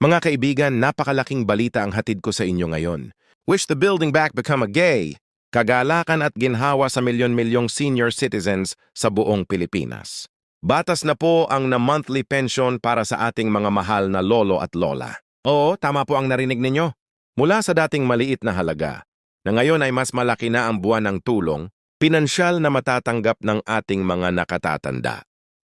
Mga kaibigan, napakalaking balita ang hatid ko sa inyo ngayon. Wish the building back become a gay. Kagalakan at ginhawa sa milyon-milyong senior citizens sa buong Pilipinas. Batas na po ang na-monthly pension para sa ating mga mahal na lolo at lola. Oo, tama po ang narinig ninyo. Mula sa dating maliit na halaga, na ngayon ay mas malaki na ang buwan ng tulong, pinansyal na matatanggap ng ating mga nakatatanda.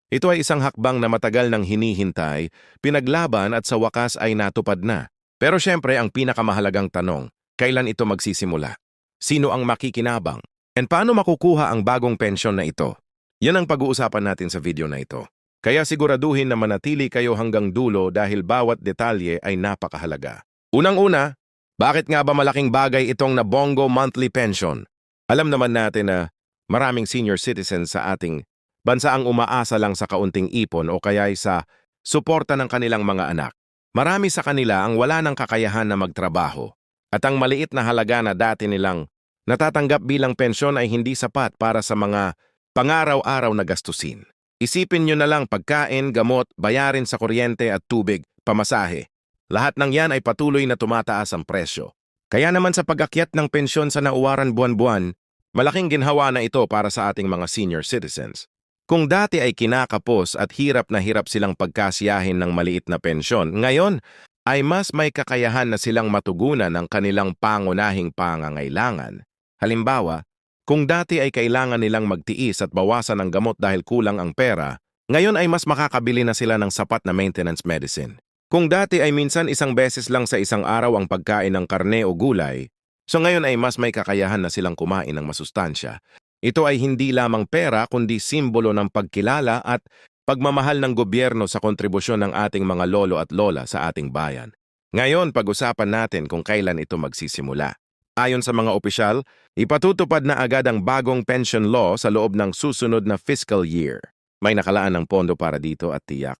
Ito ay isang hakbang na matagal nang hinihintay, pinaglaban at sa wakas ay natupad na. Pero syempre ang pinakamahalagang tanong, kailan ito magsisimula? Sino ang makikinabang? And paano makukuha ang bagong pensyon na ito? Yan ang pag-uusapan natin sa video na ito. Kaya siguraduhin na manatili kayo hanggang dulo dahil bawat detalye ay napakahalaga. Unang-una, bakit nga ba malaking bagay itong Nabongo monthly pension? Alam naman natin na maraming senior citizens sa ating bansa ang umaasa lang sa kaunting ipon o kaya sa suporta ng kanilang mga anak. Marami sa kanila ang wala ng kakayahan na magtrabaho at ang maliit na halaga na dati nilang natatanggap bilang pensyon ay hindi sapat para sa mga pangaraw-araw na gastusin. Isipin nyo na lang pagkain, gamot, bayarin sa kuryente at tubig, pamasahe. Lahat ng yan ay patuloy na tumataas ang presyo. Kaya naman sa pag-akyat ng pensyon sa nauwaran buwan-buwan, malaking ginhawa na ito para sa ating mga senior citizens. Kung dati ay kinakapos at hirap na hirap silang pagkasiyahin ng maliit na pensyon, ngayon ay mas may kakayahan na silang matugunan ang kanilang pangunahing pangangailangan. Halimbawa, kung dati ay kailangan nilang magtiis at bawasan ang gamot dahil kulang ang pera, ngayon ay mas makakabili na sila ng sapat na maintenance medicine. Kung dati ay minsan isang beses lang sa isang araw ang pagkain ng karne o gulay, so ngayon ay mas may kakayahan na silang kumain ng masustansya. Ito ay hindi lamang pera kundi simbolo ng pagkilala at pagmamahal ng gobyerno sa kontribusyon ng ating mga lolo at lola sa ating bayan. Ngayon, pag-usapan natin kung kailan ito magsisimula. Ayon sa mga opisyal, ipatutupad na agad ang bagong pension law sa loob ng susunod na fiscal year. May nakalaan ng pondo para dito at tiyak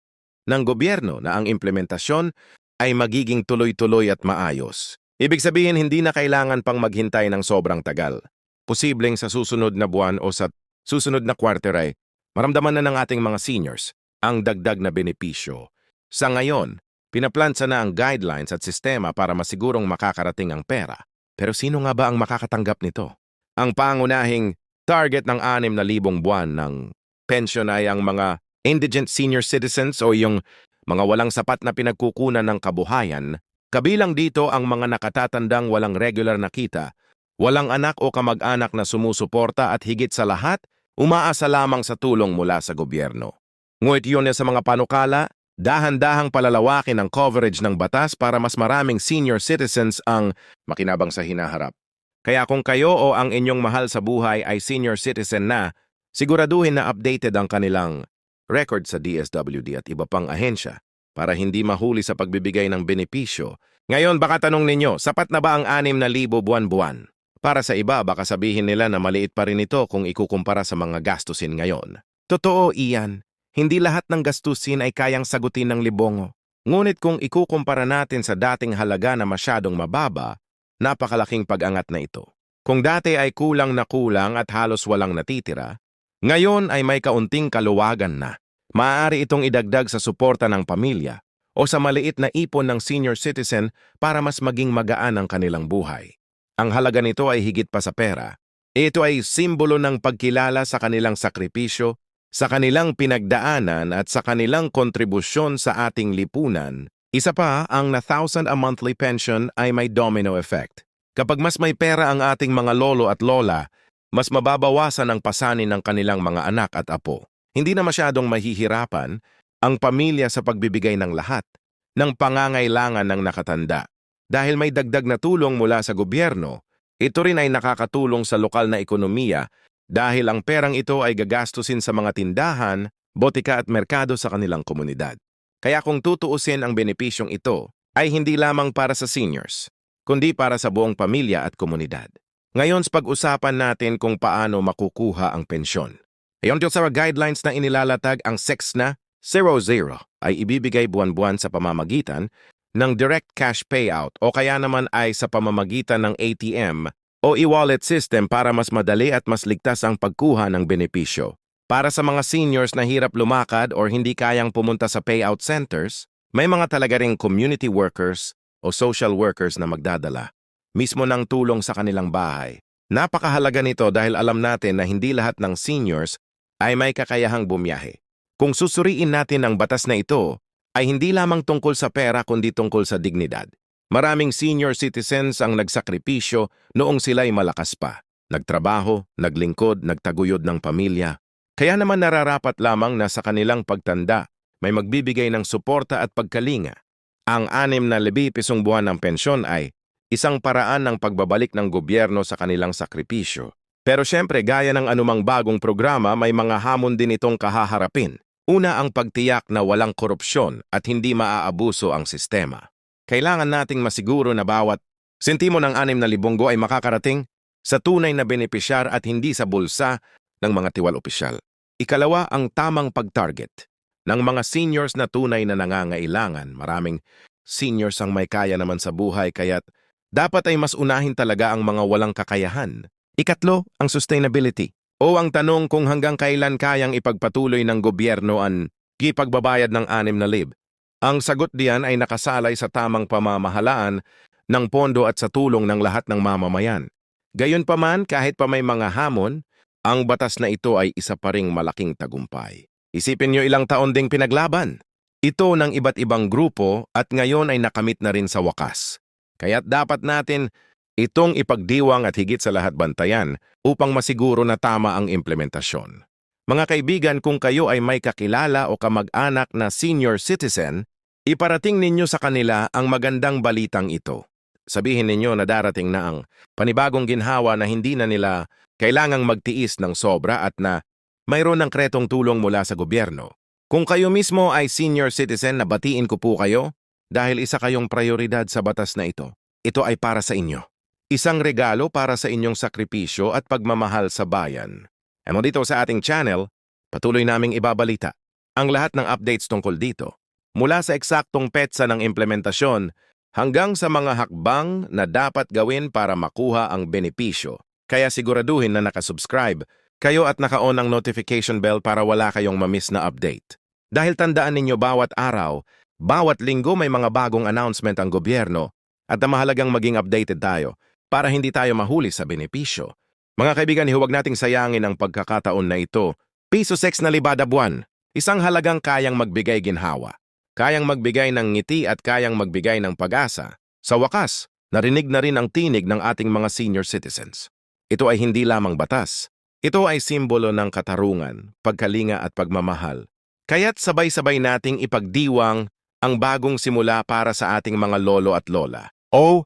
ng gobyerno na ang implementasyon ay magiging tuloy-tuloy at maayos. Ibig sabihin hindi na kailangan pang maghintay ng sobrang tagal. Posibleng sa susunod na buwan o sa susunod na quarter ay maramdaman na ng ating mga seniors ang dagdag na benepisyo. Sa ngayon, pinaplansa na ang guidelines at sistema para masigurong makakarating ang pera. Pero sino nga ba ang makakatanggap nito? Ang pangunahing target ng 6,000 buwan ng pension ay ang mga indigent senior citizens o yung mga walang sapat na pinagkukunan ng kabuhayan. Kabilang dito ang mga nakatatandang walang regular na kita, walang anak o kamag-anak na sumusuporta at higit sa lahat, umaasa lamang sa tulong mula sa gobyerno. Ngunit yun sa mga panukala, dahan-dahang palalawakin ang coverage ng batas para mas maraming senior citizens ang makinabang sa hinaharap. Kaya kung kayo o ang inyong mahal sa buhay ay senior citizen na, siguraduhin na updated ang kanilang record sa DSWD at iba pang ahensya para hindi mahuli sa pagbibigay ng benepisyo. Ngayon baka tanong ninyo, sapat na ba ang 6,000 buwan-buwan? Para sa iba, baka sabihin nila na maliit pa rin ito kung ikukumpara sa mga gastusin ngayon. Totoo iyan. Hindi lahat ng gastusin ay kayang sagutin ng libongo. Ngunit kung ikukumpara natin sa dating halaga na masyadong mababa, napakalaking pag-angat na ito. Kung dati ay kulang na kulang at halos walang natitira, ngayon ay may kaunting kaluwagan na. Maaari itong idagdag sa suporta ng pamilya o sa maliit na ipon ng senior citizen para mas maging magaan ang kanilang buhay. Ang halaga nito ay higit pa sa pera. Ito ay simbolo ng pagkilala sa kanilang sakripisyo, sa kanilang pinagdaanan at sa kanilang kontribusyon sa ating lipunan. Isa pa, ang na 1,000 a monthly pension ay may domino effect. Kapag mas may pera ang ating mga lolo at lola, mas mababawasan ang pasanin ng kanilang mga anak at apo. Hindi na masyadong mahihirapan ang pamilya sa pagbibigay ng lahat ng pangangailangan ng nakatanda. Dahil may dagdag na tulong mula sa gobyerno, ito rin ay nakakatulong sa lokal na ekonomiya dahil ang perang ito ay gagastusin sa mga tindahan, botika at merkado sa kanilang komunidad. Kaya kung tutuusin ang benepisyong ito, ay hindi lamang para sa seniors, kundi para sa buong pamilya at komunidad. Ngayon, pag-usapan natin kung paano makukuha ang pensyon. Ayon sa guidelines na inilalatag, ang sex na 00 ay ibibigay buwan-buwan sa pamamagitan ng direct cash payout o kaya naman ay sa pamamagitan ng ATM o e-wallet system para mas madali at mas ligtas ang pagkuha ng benepisyo. Para sa mga seniors na hirap lumakad o hindi kayang pumunta sa payout centers, May mga talaga ring community workers o social workers na magdadala mismo ng tulong sa kanilang bahay. Napakahalaga nito dahil alam natin na hindi lahat ng seniors ay may kakayahang bumiyahe. Kung susuriin natin ang batas na ito, ay hindi lamang tungkol sa pera kundi tungkol sa dignidad. Maraming senior citizens ang nagsakripisyo noong sila'y malakas pa. Nagtrabaho, naglingkod, nagtaguyod ng pamilya. Kaya naman nararapat lamang na sa kanilang pagtanda, may magbibigay ng suporta at pagkalinga. Ang 6,000 buwan ng pensyon ay isang paraan ng pagbabalik ng gobyerno sa kanilang sakripisyo. Pero syempre, gaya ng anumang bagong programa, may mga hamon din itong kahaharapin. Una, ang pagtiyak na walang korupsyon at hindi maaabuso ang sistema. Kailangan nating masiguro na bawat sentimo ng 6,000 ay makakarating sa tunay na benepisyar at hindi sa bulsa ng mga tiwal opisyal. Ikalawa, ang tamang pag-target ng mga seniors na tunay na nangangailangan. Maraming seniors ang may kaya naman sa buhay kaya't dapat ay mas unahin talaga ang mga walang kakayahan. Ikatlo, ang sustainability. O ang tanong kung hanggang kailan kayang ipagpatuloy ng gobyerno ang pagbabayad ng 6,000. Ang sagot diyan ay nakasalay sa tamang pamamahalaan ng pondo at sa tulong ng lahat ng mamamayan. Gayunpaman, kahit pa may mga hamon, ang batas na ito ay isa pa ring malaking tagumpay. Isipin nyo ilang taon ding pinaglaban. Ito ng iba't ibang grupo at ngayon ay nakamit na rin sa wakas. Kaya't dapat natin itong ipagdiwang at higit sa lahat bantayan upang masiguro na tama ang implementasyon. Mga kaibigan, kung kayo ay may kakilala o kamag-anak na senior citizen, iparating ninyo sa kanila ang magandang balitang ito. Sabihin ninyo na darating na ang panibagong ginhawa na hindi na nila kailangang magtiis ng sobra at na mayroon ng kretong tulong mula sa gobyerno. Kung kayo mismo ay senior citizen, nabatiin ko po kayo dahil isa kayong prioridad sa batas na ito. Ito ay para sa inyo. Isang regalo para sa inyong sakripisyo at pagmamahal sa bayan. Ano dito sa ating channel, patuloy naming ibabalita ang lahat ng updates tungkol dito. Mula sa eksaktong petsa ng implementasyon hanggang sa mga hakbang na dapat gawin para makuha ang benepisyo. Kaya siguraduhin na nakasubscribe kayo at naka-on ang notification bell para wala kayong mamiss na update. Dahil tandaan ninyo bawat araw, bawat linggo may mga bagong announcement ang gobyerno at na mahalagang maging updated tayo para hindi tayo mahuli sa benepisyo. Mga kaibigan, huwag nating sayangin ang pagkakataon na ito. Piso 6 na libada buwan, isang halagang kayang magbigay ginhawa, kayang magbigay ng ngiti at kayang magbigay ng pag-asa. Sa wakas, narinig na rin ang tinig ng ating mga senior citizens. Ito ay hindi lamang batas. Ito ay simbolo ng katarungan, pagkalinga at pagmamahal. Kaya't sabay-sabay nating ipagdiwang ang bagong simula para sa ating mga lolo at lola. O